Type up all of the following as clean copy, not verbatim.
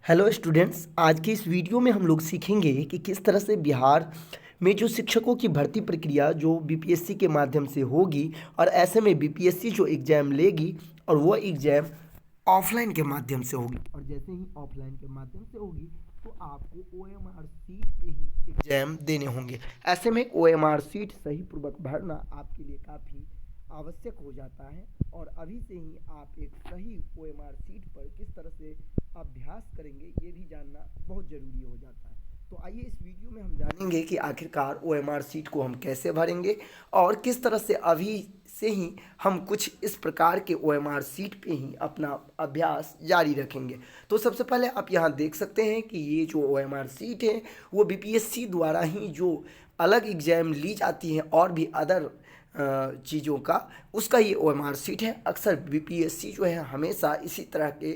Hello students, आज की इस वीडियो में हम लोग सीखेंगे कि किस तरह से बिहार में जो शिक्षकों की भर्ती प्रक्रिया जो बीपीएससी के माध्यम से होगी और ऐसे में बीपीएससी जो एग्ज़ाम लेगी और वो एग्ज़ाम ऑफलाइन के माध्यम से होगी और जैसे ही ऑफलाइन के माध्यम से होगी तो आपको ओएमआर सीट पे ही एग्ज़ाम देने होंगे। ऐसे में ओएमआर सीट सही पूर्वक भरना आपके लिए काफ़ी आवश्यक हो जाता है और अभी से ही आप एक सही ओएमआर सीट पर किस तरह से अभ्यास करेंगे ये भी जानना बहुत ज़रूरी हो जाता है। तो आइए इस वीडियो में हम जानेंगे कि आखिरकार ओएमआर सीट को हम कैसे भरेंगे और किस तरह से अभी से ही हम कुछ इस प्रकार के ओएमआर सीट पे ही अपना अभ्यास जारी रखेंगे। तो सबसे पहले आप यहाँ देख सकते हैं कि ये जो ओएमआर सीट है वो बीपीएससी द्वारा ही जो अलग एग्ज़ाम ली जाती हैं और भी अदर चीज़ों का उसका ये ओएमआर सीट है। अक्सर बीपीएससी जो है हमेशा इसी तरह के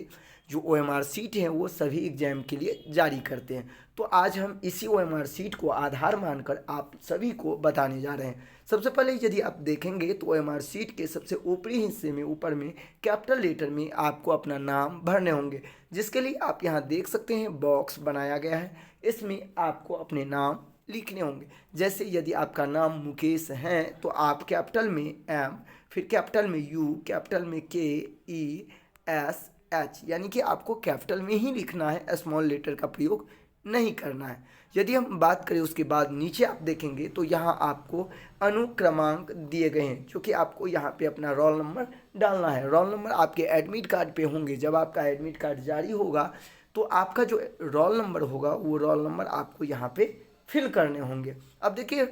जो ओएमआर सीट हैं वो सभी एग्ज़ाम के लिए जारी करते हैं। तो आज हम इसी ओएमआर सीट को आधार मानकर आप सभी को बताने जा रहे हैं। सबसे पहले यदि आप देखेंगे तो ओएमआर सीट के सबसे ऊपरी हिस्से में ऊपर में कैपिटल लेटर में आपको अपना नाम भरने होंगे, जिसके लिए आप यहाँ देख सकते हैं बॉक्स बनाया गया है। इसमें आपको अपने नाम लिखने होंगे। जैसे यदि आपका नाम मुकेश है तो आप कैपिटल में एम, फिर कैपिटल में यू, कैपिटल में के ई एस एच, यानी कि आपको कैपिटल में ही लिखना है, स्मॉल लेटर का प्रयोग नहीं करना है। यदि हम बात करें उसके बाद नीचे आप देखेंगे तो यहाँ आपको अनुक्रमांक दिए गए हैं, जो कि आपको यहाँ पे अपना रोल नंबर डालना है। रोल नंबर आपके एडमिट कार्ड पे होंगे। जब आपका एडमिट कार्ड जारी होगा तो आपका जो रोल नंबर होगा वो रोल नंबर आपको यहाँ पे फिल करने होंगे। अब देखिए,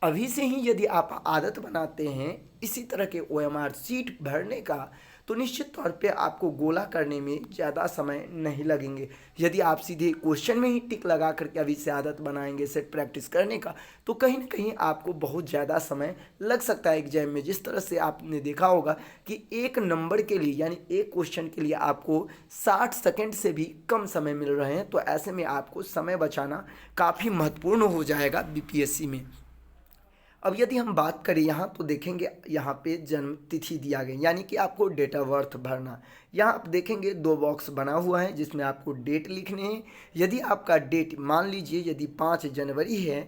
अभी से ही यदि आप आदत बनाते हैं इसी तरह के ओएमआर सीट भरने का तो निश्चित तौर पे आपको गोला करने में ज़्यादा समय नहीं लगेंगे। यदि आप सीधे क्वेश्चन में ही टिक लगा करके अभी से आदत बनाएंगे सेट प्रैक्टिस करने का तो कहीं ना कहीं आपको बहुत ज़्यादा समय लग सकता है एग्जाम में। जिस तरह से आपने देखा होगा कि एक नंबर के लिए यानी एक क्वेश्चन के लिए आपको 60 सेकेंड से भी कम समय मिल रहे हैं, तो ऐसे में आपको समय बचाना काफ़ी महत्वपूर्ण हो जाएगा बीपीएससी में। अब यदि हम बात करें यहाँ तो देखेंगे यहाँ पे जन्म तिथि दिया गया, यानी कि आपको डेट ऑफ बर्थ भरना। यहाँ आप देखेंगे दो बॉक्स बना हुआ है जिसमें आपको डेट लिखने हैं। यदि आपका डेट मान लीजिए यदि 5 जनवरी है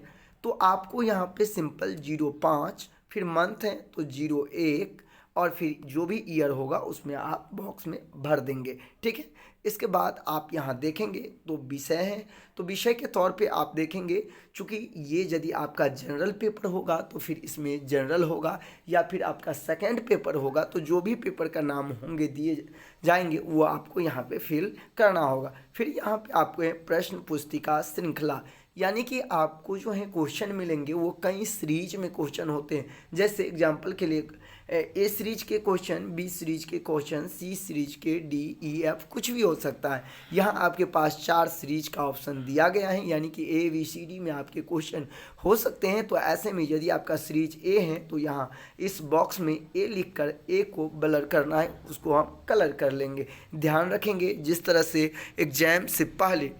तो आपको यहाँ पे सिंपल 05, फिर मंथ है तो 01 और फिर जो भी ईयर होगा उसमें आप बॉक्स में भर देंगे। ठीक है, इसके बाद आप यहाँ देखेंगे तो विषय है, तो विषय के तौर पे आप देखेंगे चूँकि ये यदि आपका जनरल पेपर होगा तो फिर इसमें जनरल होगा, या फिर आपका सेकंड पेपर होगा तो जो भी पेपर का नाम होंगे दिए जाएंगे वो आपको यहाँ पे फिल करना होगा। फिर यहाँ पे आपको प्रश्न पुस्तिका श्रृंखला, यानी कि आपको जो है क्वेश्चन मिलेंगे वो कई सीरीज में क्वेश्चन होते हैं। जैसे एग्जांपल के लिए ए सीरीज के क्वेश्चन, बी सीरीज के क्वेश्चन, सी सीरीज के, डी ई एफ कुछ भी हो सकता है। यहाँ आपके पास 4 सीरीज का ऑप्शन दिया गया है, यानी कि ए बी सी डी में आपके क्वेश्चन हो सकते हैं। तो ऐसे में यदि आपका सीरीज ए है तो यहाँ इस बॉक्स में ए लिख कर ए को ब्लर करना है, उसको हम कलर कर लेंगे। ध्यान रखेंगे जिस तरह से एग्जाम से पहले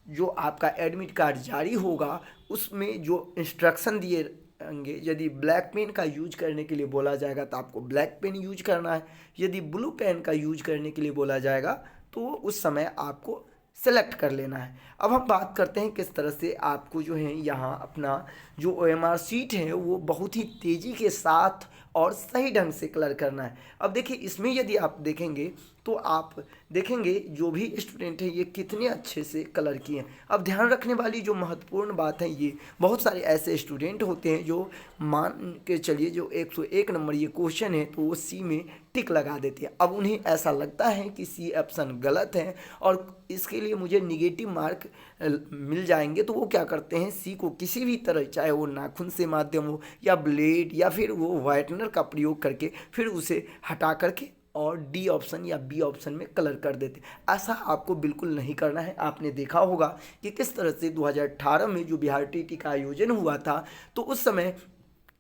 जो आपका एडमिट कार्ड जारी होगा उसमें जो इंस्ट्रक्शन दिए होंगे, यदि ब्लैक पेन का यूज करने के लिए बोला जाएगा तो आपको ब्लैक पेन यूज करना है। यदि ब्लू पेन का यूज करने के लिए बोला जाएगा तो उस समय आपको सेलेक्ट कर लेना है। अब हम बात करते हैं किस तरह से आपको जो है यहाँ अपना जो ओएमआर सीट है वो बहुत ही तेज़ी के साथ और सही ढंग से कलर करना है। अब देखिए, इसमें यदि आप देखेंगे तो आप देखेंगे जो भी स्टूडेंट है ये कितने अच्छे से कलर किए हैं। अब ध्यान रखने वाली जो महत्वपूर्ण बात है, ये बहुत सारे ऐसे स्टूडेंट होते हैं जो मान के चलिए जो 101 नंबर ये क्वेश्चन है तो वो सी में टिक लगा देते हैं। अब उन्हें ऐसा लगता है कि सी ऑप्शन गलत है और इसके लिए मुझे निगेटिव मार्क मिल जाएंगे, तो वो क्या करते हैं सी को किसी भी तरह, चाहे वो नाखून से माध्यम हो या ब्लेड या फिर वो वाइटनर का प्रयोग करके फिर उसे हटा करके और डी ऑप्शन या बी ऑप्शन में कलर कर देते। ऐसा आपको बिल्कुल नहीं करना है। आपने देखा होगा कि किस तरह से 2018 में जो बिहार टीटी का आयोजन हुआ था तो उस समय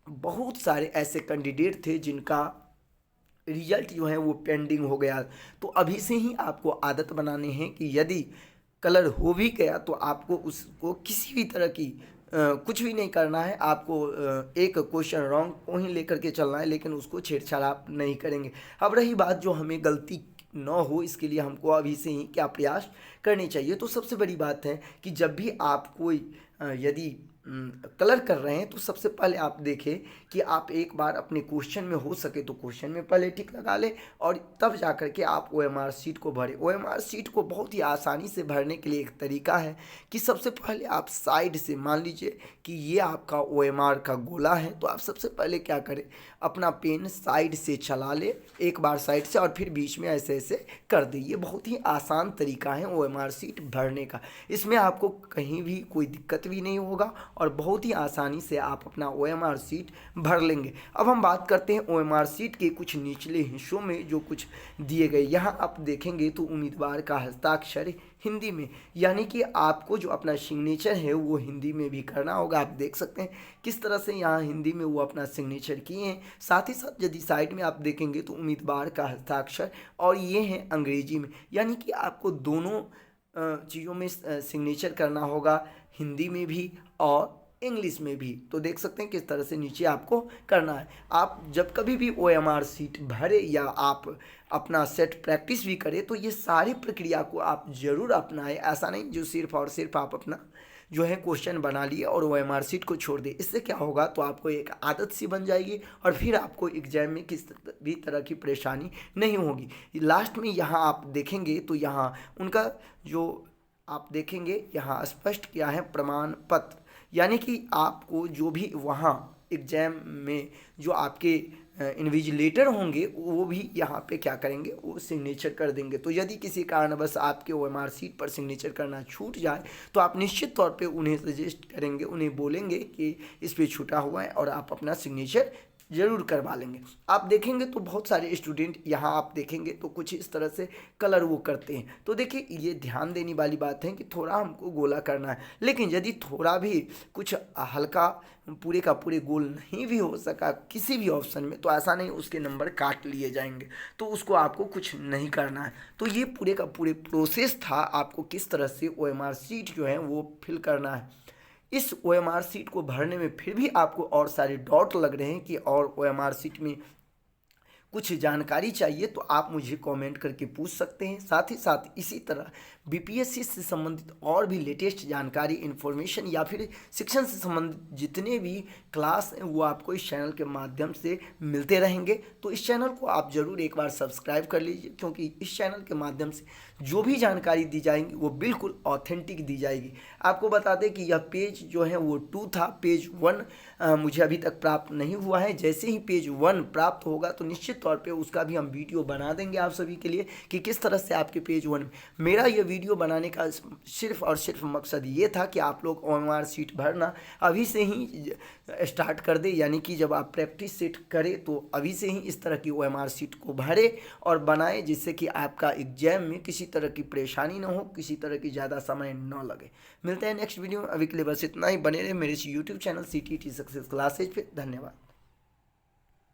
बहुत सारे ऐसे कैंडिडेट थे जिनका रिजल्ट जो है वो पेंडिंग हो गया। तो अभी से ही आपको आदत बनाने हैं कि यदि कलर हो भी गया तो आपको उसको किसी भी तरह की कुछ भी नहीं करना है। आपको एक क्वेश्चन रॉन्ग को ही लेकर के चलना है, लेकिन उसको छेड़छाड़ आप नहीं करेंगे। अब रही बात जो हमें गलती न हो, इसके लिए हमको अभी से ही क्या प्रयास करने चाहिए। तो सबसे बड़ी बात है कि जब भी आप कोई यदि कलर कर रहे हैं तो सबसे पहले आप देखें कि आप एक बार अपने क्वेश्चन में हो सके तो क्वेश्चन में पहले टिक लगा लें और तब जा कर के आप OMR शीट को भरें। OMR शीट को बहुत ही आसानी से भरने के लिए एक तरीका है कि सबसे पहले आप साइड से, मान लीजिए कि ये आपका OMR का गोला है, तो आप सबसे पहले क्या करें, अपना पेन साइड से चला ले, एक बार साइड से और फिर बीच में ऐसे ऐसे कर दे। ये बहुत ही आसान तरीका है OMR शीट भरने का। इसमें आपको कहीं भी कोई दिक्कत भी नहीं होगा और बहुत ही आसानी से आप अपना OMR शीट भर लेंगे। अब हम बात करते हैं OMR शीट के कुछ निचले हिस्सों में जो कुछ दिए गए। यहाँ आप देखेंगे तो उम्मीदवार का हस्ताक्षर हिंदी में, यानी कि आपको जो अपना सिग्नेचर है वो हिंदी में भी करना होगा। आप देख सकते हैं किस तरह से यहाँ हिंदी में वो अपना सिग्नेचर किए हैं। साथ ही साथ यदि साइड में आप देखेंगे तो उम्मीदवार का हस्ताक्षर और ये है अंग्रेजी में, यानी कि आपको दोनों चीज़ों में सिग्नेचर करना होगा, हिंदी में भी और इंग्लिश में भी। तो देख सकते हैं किस तरह से नीचे आपको करना है। आप जब कभी भी OMR शीट भरे या आप अपना सेट प्रैक्टिस भी करें तो ये सारी प्रक्रिया को आप ज़रूर अपनाएं। ऐसा नहीं जो सिर्फ और सिर्फ आप अपना जो है क्वेश्चन बना लिए और OMR शीट को छोड़ दें। इससे क्या होगा, तो आपको एक आदत सी बन जाएगी और फिर आपको एग्जाम में किस भी तरह की परेशानी नहीं होगी। लास्ट में यहाँ आप देखेंगे तो यहाँ उनका जो आप देखेंगे यहाँ स्पष्ट किया है प्रमाण पत्र, यानी कि आपको जो भी वहाँ एग्जाम में जो आपके इन्विजिलेटर होंगे वो भी यहाँ पे क्या करेंगे, वो सिग्नेचर कर देंगे। तो यदि किसी कारणवश आपके OMR शीट पर सिग्नेचर करना छूट जाए तो आप निश्चित तौर पे उन्हें सजेस्ट करेंगे, उन्हें बोलेंगे कि इस पे छूटा हुआ है और आप अपना सिग्नेचर ज़रूर करवा लेंगे। आप देखेंगे तो बहुत सारे स्टूडेंट यहाँ आप देखेंगे तो कुछ इस तरह से कलर वो करते हैं। तो देखिए ये ध्यान देने वाली बात है कि थोड़ा हमको गोला करना है, लेकिन यदि थोड़ा भी कुछ हल्का पूरे का पूरे गोल नहीं भी हो सका किसी भी ऑप्शन में तो ऐसा नहीं उसके नंबर काट लिए जाएंगे, तो उसको आपको कुछ नहीं करना है। तो ये पूरे का पूरे प्रोसेस था आपको किस तरह से OMR शीट जो है वो फिल करना है। इस OMR शीट को भरने में फिर भी आपको और सारे डाउट लग रहे हैं कि और OMR शीट में कुछ जानकारी चाहिए तो आप मुझे कमेंट करके पूछ सकते हैं। साथ ही साथ इसी तरह BPSC से संबंधित और भी लेटेस्ट जानकारी, इन्फॉर्मेशन या फिर शिक्षण से संबंधित जितने भी क्लास हैं वो आपको इस चैनल के माध्यम से मिलते रहेंगे। तो इस चैनल को आप ज़रूर एक बार सब्सक्राइब कर लीजिए, क्योंकि इस चैनल के माध्यम से जो भी जानकारी दी जाएंगी वो बिल्कुल ऑथेंटिक दी जाएगी। आपको बता दें कि यह पेज जो है वो 2 था, पेज 1 मुझे अभी तक प्राप्त नहीं हुआ है। जैसे ही पेज 1 प्राप्त होगा तो निश्चित तौर पे उसका भी हम वीडियो बना देंगे आप सभी के लिए कि किस तरह से आपके पेज 1 मेरा ये वीडियो बनाने का सिर्फ और सिर्फ मकसद ये था कि आप लोग OMR शीट भरना अभी से ही स्टार्ट कर दे, यानी कि जब आप प्रैक्टिस सेट करें तो अभी से ही इस तरह की OMR शीट को भरे और बनाएं, जिससे कि आपका एग्जाम में किसी तरह की परेशानी ना हो, किसी तरह की ज़्यादा समय न लगे। मिलते हैं नेक्स्ट वीडियो में, अभी के लिए बस इतना ही। बने रहे मेरे YouTube channel CTET success classes पे। धन्यवाद।